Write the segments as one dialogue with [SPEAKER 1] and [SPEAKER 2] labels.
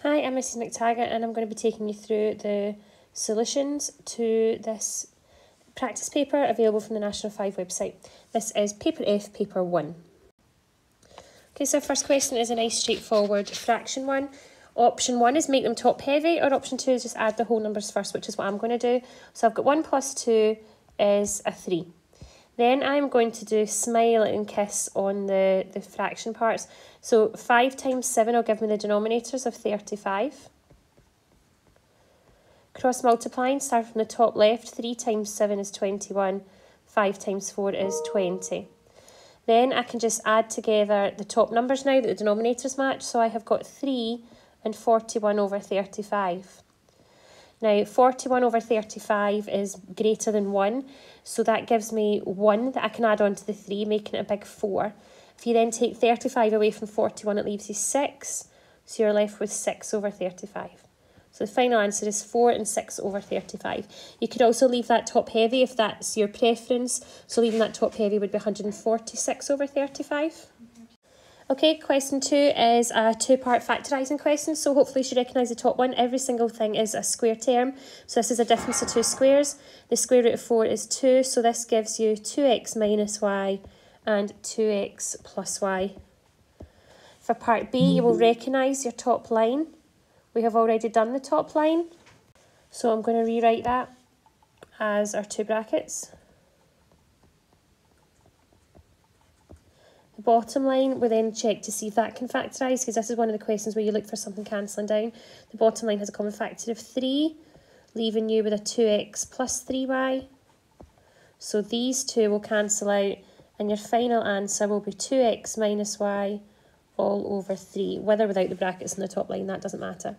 [SPEAKER 1] Hi, I'm Mrs McTaggart and I'm going to be taking you through the solutions to this practice paper available from the National 5 website. This is paper F, paper 1. Okay, so first question is a nice straightforward fraction one. Option 1 is make them top heavy, or option 2 is just add the whole numbers first, which is what I'm going to do. So I've got 1 plus 2 is a 3. Then I'm going to do smile and kiss on the fraction parts. So 5 times 7 will give me the denominators of 35. Cross multiplying, start from the top left. 3 times 7 is 21. 5 times 4 is 20. Then I can just add together the top numbers now that the denominators match. So I have got 3 and 41 over 35. Now, 41 over 35 is greater than 1, so that gives me 1 that I can add on to the 3, making it a big 4. If you then take 35 away from 41, it leaves you 6, so you're left with 6 over 35. So the final answer is 4 and 6 over 35. You could also leave that top heavy if that's your preference, so leaving that top heavy would be 146 over 35. Okay, question 2 is a two-part factorising question, so hopefully you should recognise the top one. Every single thing is a square term, so this is a difference of two squares. The square root of 4 is 2, so this gives you 2x minus y and 2x plus y. For part B, you will recognise your top line. We have already done the top line, so I'm going to rewrite that as our two brackets. The bottom line, we then check to see if that can factorise, because this is one of the questions where you look for something cancelling down. The bottom line has a common factor of 3, leaving you with a 2x plus 3y. So these two will cancel out, and your final answer will be 2x minus y all over 3. With or without the brackets in the top line, that doesn't matter.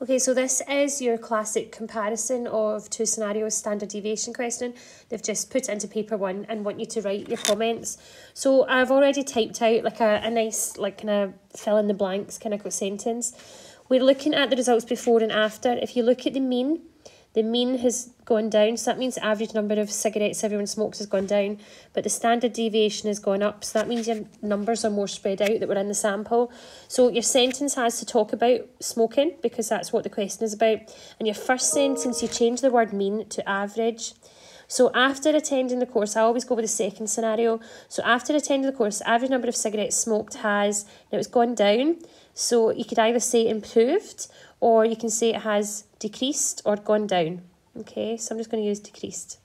[SPEAKER 1] Okay, so this is your classic comparison of two scenarios, standard deviation question. They've just put it into paper 1 and want you to write your comments. So I've already typed out like a nice, like kind of fill in the blanks kind of sentence. We're looking at the results before and after. If you look at the mean has gone down, so that means the average number of cigarettes everyone smokes has gone down, but the standard deviation has gone up, so that means your numbers are more spread out that were in the sample. So your sentence has to talk about smoking, because that's what the question is about. And your first sentence, you change the word mean to average. So after attending the course, I always go with the second scenario. So after attending the course, the average number of cigarettes smoked has, now it's gone down. So you could either say improved, or you can say it has decreased or gone down. Okay, so I'm just going to use decreased.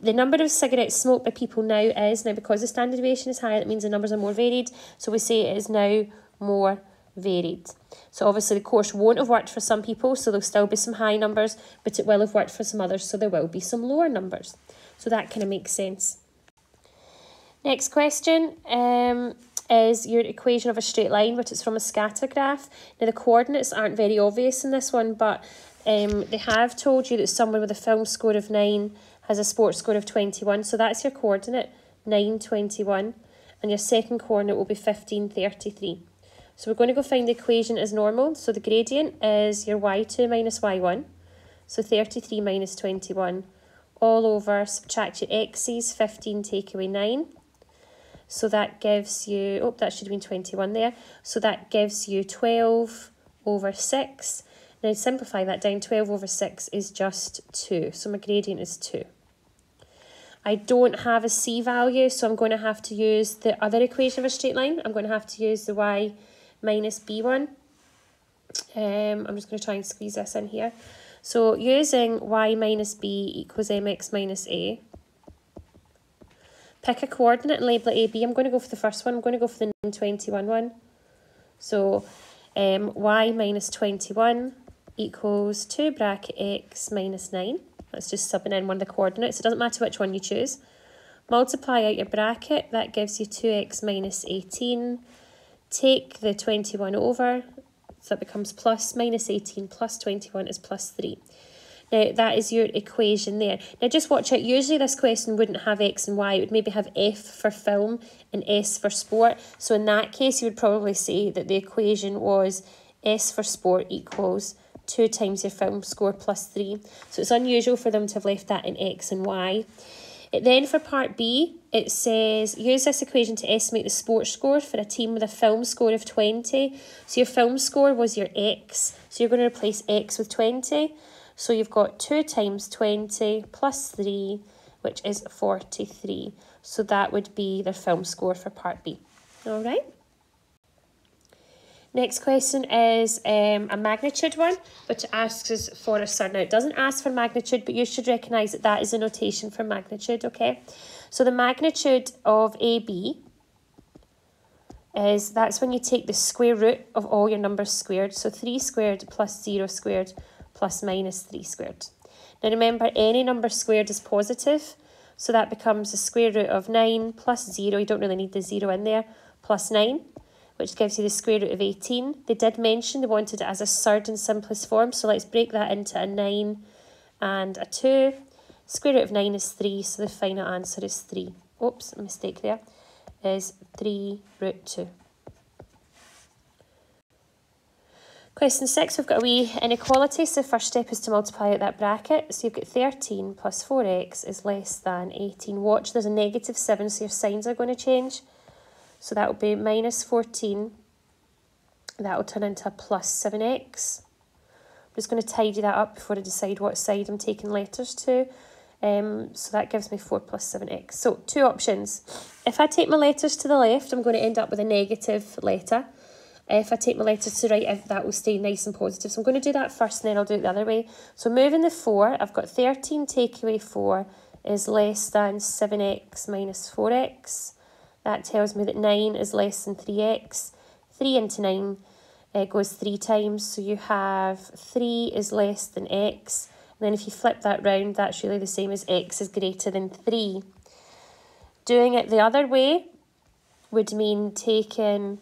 [SPEAKER 1] The number of cigarettes smoked by people now is, now because the standard deviation is higher, that means the numbers are more varied. So we say it is now more varied. So obviously the course won't have worked for some people, so there'll still be some high numbers, but it will have worked for some others, so there will be some lower numbers. So that kind of makes sense. Next question is your equation of a straight line, but it's from a scatter graph. Now the coordinates aren't very obvious in this one, but they have told you that someone with a film score of 9 has a sports score of 21, so that's your coordinate, 9, 21, and your second coordinate will be 15, 33. So we're going to go find the equation as normal. So the gradient is your y2 minus y1, so 33 minus 21, all over, subtract your x's, 15 take away 9. So that gives you, oh, that should have been 21 there. So that gives you 12 over 6. Now simplify that down, 12 over 6 is just 2. So my gradient is 2. I don't have a c value, so I'm going to have to use the other equation of a straight line. I'm going to have to use the y minus b one. I'm just going to try and squeeze this in here. So using y minus b equals mx minus a. Pick a coordinate and label it a, b. I'm going to go for the first one. I'm going to go for the 921 one. So y minus 21 equals 2 bracket x minus 9. That's just subbing in one of the coordinates. It doesn't matter which one you choose. Multiply out your bracket. That gives you 2x minus 18. Take the 21 over. So that becomes plus minus 18 plus 21 is plus 3. Now, that is your equation there. Now, just watch out. Usually, this question wouldn't have x and y. It would maybe have f for film and s for sport. So, in that case, you would probably say that the equation was s for sport equals 2 times your film score plus 3. So, it's unusual for them to have left that in x and y. Then, for part B, it says, use this equation to estimate the sports score for a team with a film score of 20. So your film score was your x. So you're going to replace x with 20. So you've got 2 times 20 plus 3, which is 43. So that would be their film score for part B. All right. Next question is a magnitude one, which asks us for a certain. Now, it doesn't ask for magnitude, but you should recognise that that is a notation for magnitude, okay? So the magnitude of AB is, that's when you take the square root of all your numbers squared. So 3 squared plus 0 squared plus minus 3 squared. Now remember, any number squared is positive, so that becomes the square root of 9 plus 0, you don't really need the 0 in there, plus 9, which gives you the square root of 18. They did mention they wanted it as a third and simplest form, so let's break that into a 9 and a 2. Square root of 9 is 3, so the final answer is 3. Oops, a mistake there. Is 3 root 2. Question 6, we've got a wee inequality, so the first step is to multiply out that bracket. So you've got 13 plus 4x is less than 18. Watch, there's a negative 7, so your signs are going to change. So that will be minus 14. That will turn into a plus 7x. I'm just going to tidy that up before I decide what side I'm taking letters to. So that gives me 4 plus 7x. So 2 options. If I take my letters to the left, I'm going to end up with a negative letter. If I take my letters to the right, that will stay nice and positive. So I'm going to do that first and then I'll do it the other way. So moving the 4, I've got 13 take away 4 is less than 7x minus 4x. That tells me that 9 is less than 3x. 3 into 9 goes 3 times. So you have 3 is less than x. And then if you flip that round, that's really the same as x is greater than 3. Doing it the other way would mean taking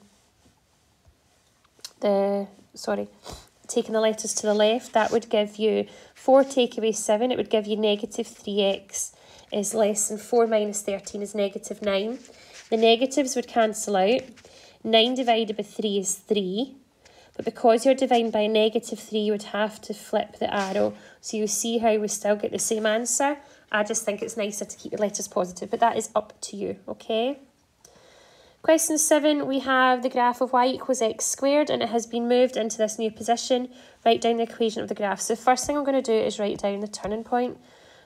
[SPEAKER 1] the letters to the left. That would give you 4 take away 7. It would give you negative 3x is less than 4 minus 13 is negative 9. The negatives would cancel out. 9 divided by 3 is 3. But because you're dividing by a negative 3, you would have to flip the arrow. So you see how we still get the same answer. I just think it's nicer to keep your letters positive, but that is up to you, okay? Question 7, we have the graph of y equals x squared, and it has been moved into this new position. Write down the equation of the graph. So the first thing I'm going to do is write down the turning point.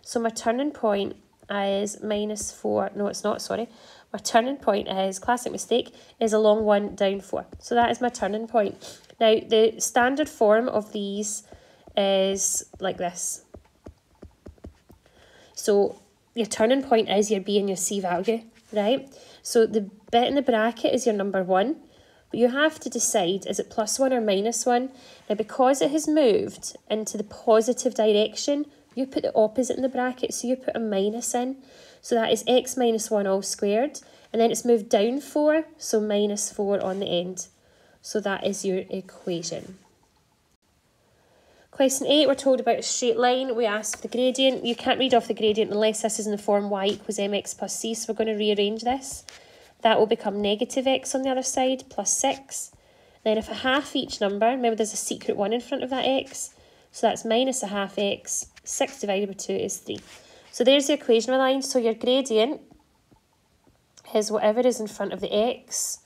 [SPEAKER 1] So my turning point is minus 4. No, it's not, sorry. My turning point is, classic mistake, is a long 1 down 4. So that is my turning point. Now, the standard form of these is like this. So your turning point is your B and your C value, right? So the bit in the bracket is your number 1, but you have to decide, is it plus 1 or minus 1? Now, because it has moved into the positive direction, you put the opposite in the bracket, so you put a minus in. So that is x minus 1 all squared, and then it's moved down 4, so minus 4 on the end. So that is your equation. Question 8, we're told about a straight line. We ask the gradient. You can't read off the gradient unless this is in the form y equals mx plus c, so we're going to rearrange this. That will become negative x on the other side, plus 6. Then if I half each number, remember there's a secret 1 in front of that x, so that's minus a half x. 6 divided by 2 is 3. So there's the equation of a line. So your gradient is whatever is in front of the x.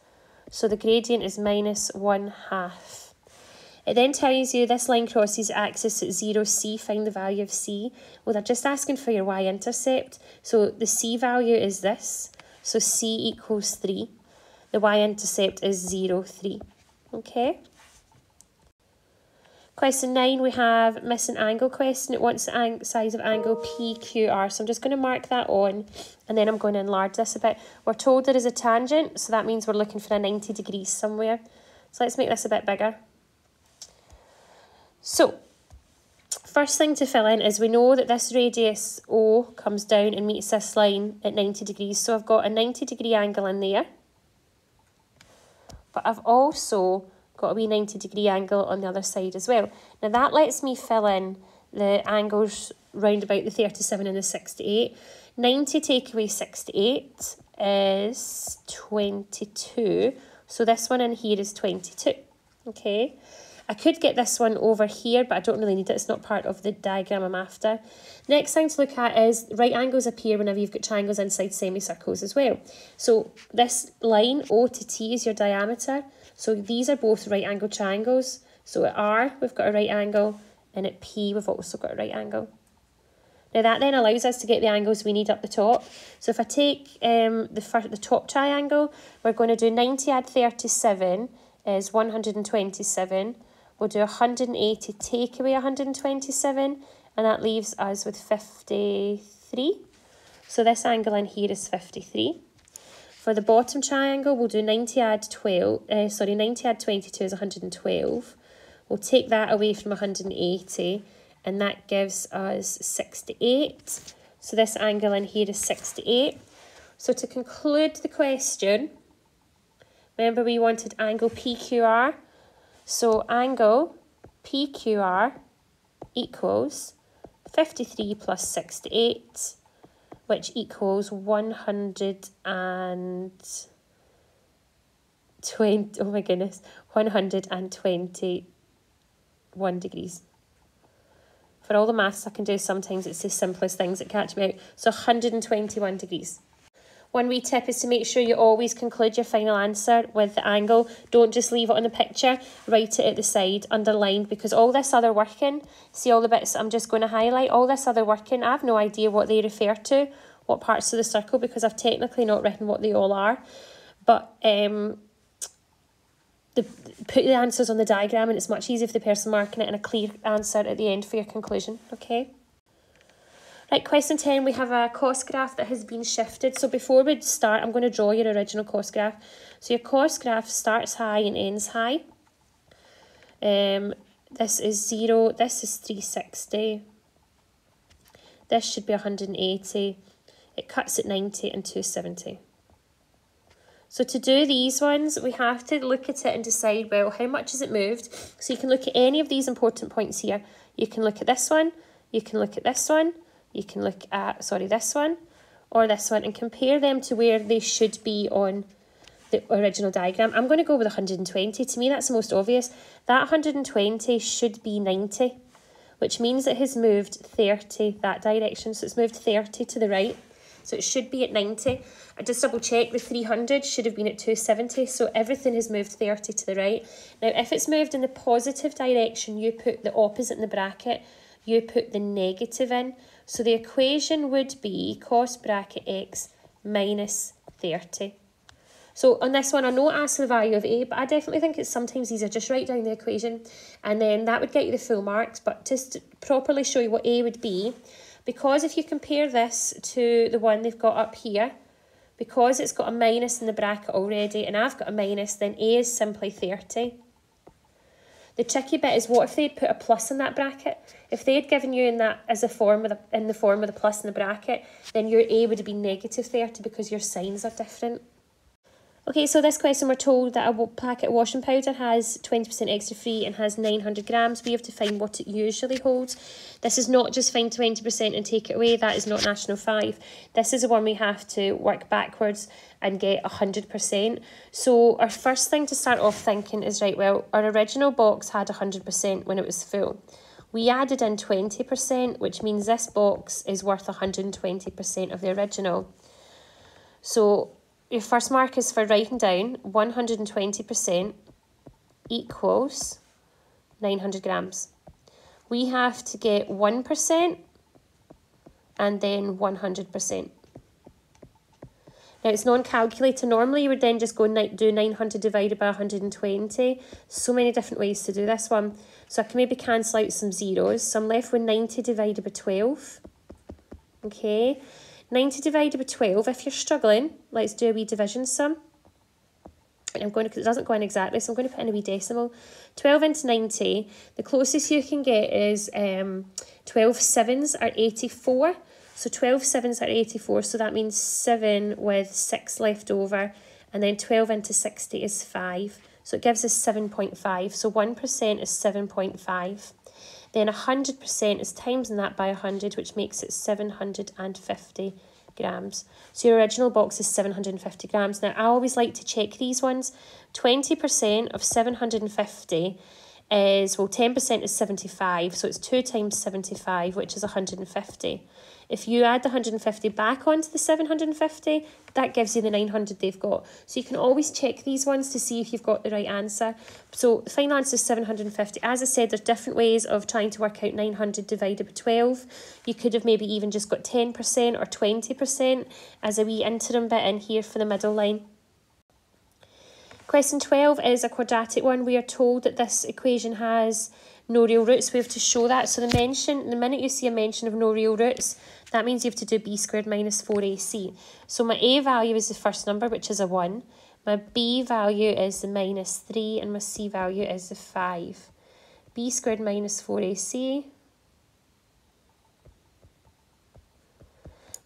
[SPEAKER 1] So the gradient is minus 1/2. It then tells you this line crosses the axis at 0, c, find the value of c. Well, they're just asking for your y-intercept. So the c value is this. So c equals 3. The y-intercept is 0, 3. Okay. Question 9, we have missing angle question. It wants the size of angle PQR. So I'm just going to mark that on, and then I'm going to enlarge this a bit. We're told there is a tangent, so that means we're looking for a 90 degrees somewhere. So let's make this a bit bigger. So, first thing to fill in is we know that this radius O comes down and meets this line at 90 degrees. So I've got a 90 degree angle in there. But I've also got a wee 90 degree angle on the other side as well. Now that lets me fill in the angles round about the 37 and the 68. 90 take away 68 is 22. So this one in here is 22. Okay. I could get this one over here, but I don't really need it. It's not part of the diagram I'm after. Next thing to look at is right angles appear whenever you've got triangles inside semicircles as well. So this line, O to T, is your diameter. So these are both right angle triangles. So at R, we've got a right angle, and at P, we've also got a right angle. Now that then allows us to get the angles we need up the top. So if I take the top triangle, we're going to do 90 add 37 is 127. We'll do 180 take away 127, and that leaves us with 53. So this angle in here is 53. For the bottom triangle, we'll do 90 add 90 add 22 is 112. We'll take that away from 180, and that gives us 68. So this angle in here is 68. So to conclude the question, remember we wanted angle PQR. So angle PQR equals 53 plus 68, which equals 121 degrees. For all the maths I can do, sometimes it's the simplest things that catch me out. So 121 degrees. One wee tip is to make sure you always conclude your final answer with the angle. Don't just leave it on the picture, write it at the side, underlined, because all this other working, see all the bits I'm just going to highlight, all this other working, I have no idea what they refer to, what parts of the circle, because I've technically not written what they all are. But put the answers on the diagram, and it's much easier for the person marking it, and a clear answer at the end for your conclusion, okay? Right, question 10, we have a cost graph that has been shifted. So before we start, I'm going to draw your original cost graph. So your cost graph starts high and ends high. This is 0, this is 360. This should be 180. It cuts at 90 and 270. So to do these ones, we have to look at it and decide, well, how much has it moved? So you can look at any of these important points here. You can look at this one, you can look at this one, you can look at, this one or this one, and compare them to where they should be on the original diagram. I'm going to go with 120. To me, that's the most obvious. That 120 should be 90, which means it has moved 30 that direction. So it's moved 30 to the right. So it should be at 90. I just double check, the 300 should have been at 270. So everything has moved 30 to the right. Now, if it's moved in the positive direction, you put the opposite in the bracket. You put the negative in. So the equation would be cost bracket x minus 30. So on this one, I know it asks the value of a, but I definitely think it's sometimes easier. Just write down the equation, and then that would get you the full marks. But just to properly show you what a would be, because if you compare this to the one they've got up here, because it's got a minus in the bracket already, and I've got a minus, then a is simply 30. The tricky bit is, what if they'd put a plus in that bracket? If they'd given you in that as a form with in the form with a plus in the bracket, then your a would be negative 30 because your signs are different. Okay, so this question, we're told that a packet of washing powder has 20% extra free and has 900 grams. We have to find what it usually holds. This is not just find 20% and take it away. That is not National 5. This is the one we have to work backwards and get 100%. So our first thing to start off thinking is, right, well, our original box had 100% when it was full. We added in 20%, which means this box is worth 120% of the original. So your first mark is for writing down 120% equals 900 grams. We have to get 1% and then 100%. Now it's non-calculator. Normally you would then just go do 900 divided by 120. So many different ways to do this one. So I can maybe cancel out some zeros. So I'm left with 90 divided by 12. Okay. 90 divided by 12, if you're struggling, let's do a wee division sum. And I'm going to, because it doesn't go in exactly, so I'm going to put in a wee decimal. 12 into 90, the closest you can get is 12 sevens are 84. So 12 sevens are 84, so that means 7 with 6 left over. And then 12 into 60 is 5. So it gives us 7.5. So 1% is 7.5. Then 100% is timesing that by 100, which makes it 750 grams. So your original box is 750 grams. Now, I always like to check these ones. 20% of 750 is, well, 10% is 75, so it's 2 times 75, which is 150. If you add the 150 back onto the 750, that gives you the 900 they've got. So you can always check these ones to see if you've got the right answer. So the final answer is 750. As I said, there's different ways of trying to work out 900 divided by 12. You could have maybe even just got 10% or 20% as a wee interim bit in here for the middle line. Question 12 is a quadratic one. We are told that this equation has no real roots. We have to show that. So the minute you see a mention of no real roots, that means you have to do b squared minus 4ac. So my a value is the first number, which is a 1. My b value is the minus 3, and my c value is the 5. b squared minus 4ac.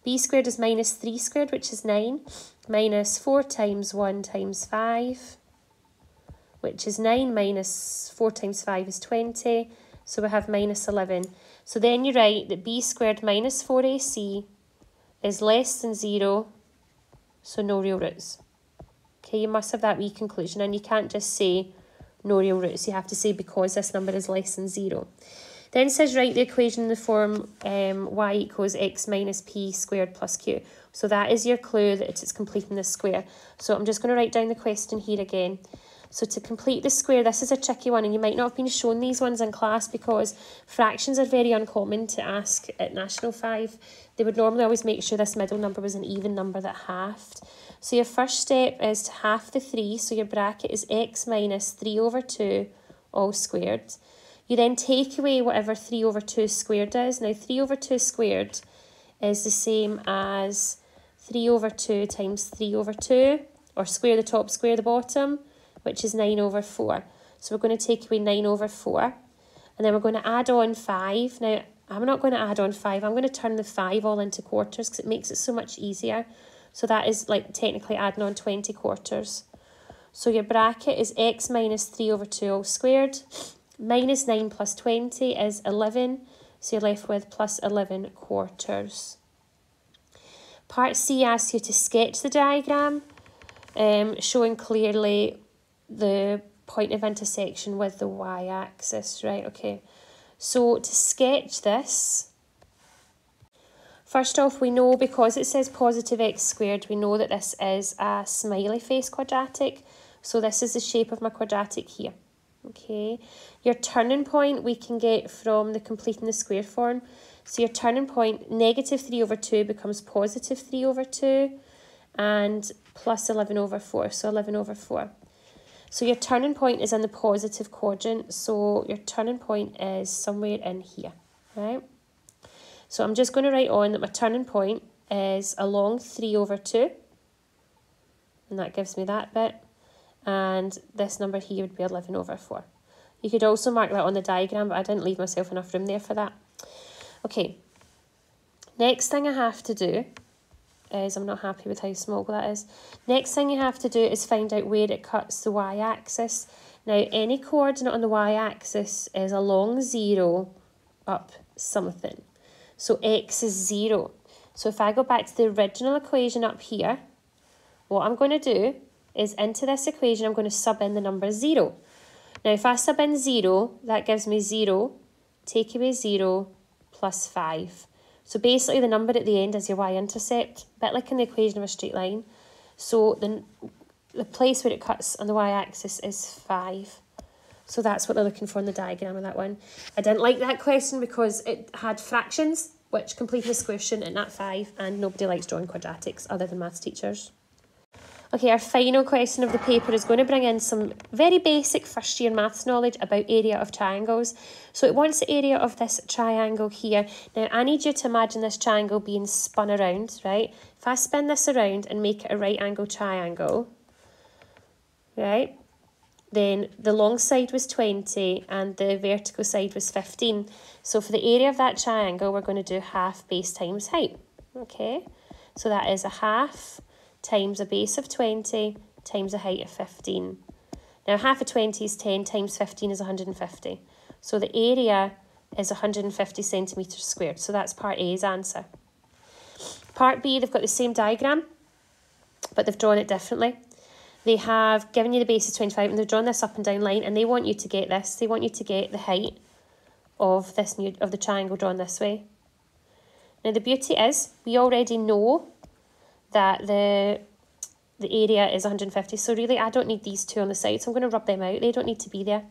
[SPEAKER 1] b squared is minus 3 squared, which is 9, minus 4 times 1 times 5, which is 9, minus 4 times 5 is 20, so we have minus 11. So then you write that b squared minus 4ac is less than 0, so no real roots. Okay, you must have that wee conclusion, and you can't just say no real roots. You have to say because this number is less than 0. Then it says write the equation in the form y equals x minus p squared plus q. So that is your clue that it's completing this square. So I'm just going to write down the question here again. So to complete the square, this is a tricky one, and you might not have been shown these ones in class because fractions are very uncommon to ask at National 5. They would normally always make sure this middle number was an even number that halved. So your first step is to half the 3, so your bracket is x minus 3 over 2 all squared. You then take away whatever 3 over 2 squared is. Now 3 over 2 squared is the same as 3 over 2 times 3 over 2, or square the top, square the bottom, which is 9 over 4. So we're going to take away 9 over 4. And then we're going to add on 5. Now, I'm not going to add on 5. I'm going to turn the 5 all into quarters because it makes it so much easier. So that is like technically adding on 20 quarters. So your bracket is x minus 3 over 2 all squared. Minus 9 plus 20 is 11. So you're left with plus 11 quarters. Part C asks you to sketch the diagram, showing clearly the point of intersection with the y-axis, right? Okay, so to sketch this, first off, we know because it says positive x squared, we know that this is a smiley face quadratic. So this is the shape of my quadratic here. Okay, your turning point we can get from the completing the square form. So your turning point, negative 3 over 2 becomes positive 3 over 2 and plus 11 over 4, so 11 over 4. So your turning point is in the positive quadrant, so your turning point is somewhere in here, right? So I'm just going to write on that my turning point is along 3 over 2, and that gives me that bit, and this number here would be 11 over 4. You could also mark that on the diagram, but I didn't leave myself enough room there for that. Okay, next thing I have to do is, I'm not happy with how small that is. Next thing you have to do is find out where it cuts the y-axis. Now, any coordinate on the y-axis is along 0 up something. So x is 0. So if I go back to the original equation up here, what I'm going to do is into this equation, I'm going to sub in the number 0. Now, if I sub in 0, that gives me 0, take away 0, plus 5. So basically the number at the end is your y-intercept, a bit like in the equation of a straight line. So the place where it cuts on the y-axis is 5. So that's what they're looking for in the diagram of that one. I didn't like that question because it had fractions, which completing a square shouldn't in that 5, and nobody likes drawing quadratics other than maths teachers. Okay, our final question of the paper is going to bring in some very basic first year maths knowledge about area of triangles. So it wants the area of this triangle here. Now I need you to imagine this triangle being spun around, right? If I spin this around and make it a right angle triangle, right, then the long side was 20 and the vertical side was 15. So for the area of that triangle, we're going to do half base times height. Okay, so that is a half times a base of 20 times a height of 15. Now half of 20 is 10 times 15 is 150. So the area is 150 centimetres squared. So that's part A's answer. Part B, they've got the same diagram, but they've drawn it differently. they have given you the base is 25 and they've drawn this up and down line and they want you to get this. They want you to get the height of the triangle drawn this way. Now the beauty is we already know that the area is 150, so really I don't need these two on the side, so I'm going to rub them out. They don't need to be there.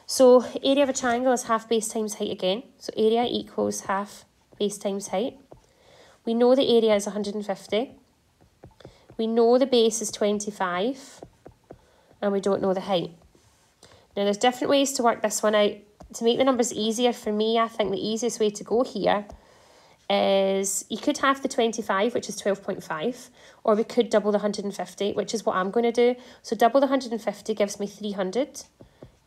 [SPEAKER 1] So area of a triangle is half base times height again. So area equals half base times height. We know the area is 150. We know the base is 25. And we don't know the height. Now there's different ways to work this one out. To make the numbers easier for me, I think the easiest way to go here is you could have the 25, which is 12.5, or we could double the 150, which is what I'm going to do. So double the 150 gives me 300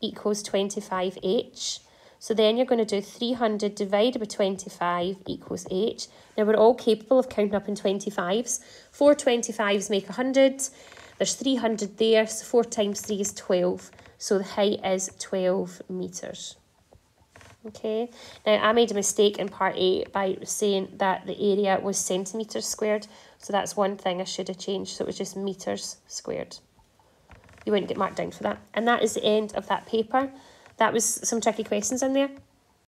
[SPEAKER 1] equals 25h. So then you're going to do 300 divided by 25 equals h. Now we're all capable of counting up in 25s. 4 25s make 100. There's 300 there, so 4 times 3 is 12. So the height is 12 metres. Okay, now I made a mistake in part 8 by saying that the area was centimetres squared. So that's one thing I should have changed. So it was just metres squared. You wouldn't get marked down for that. And that is the end of that paper. That was some tricky questions in there.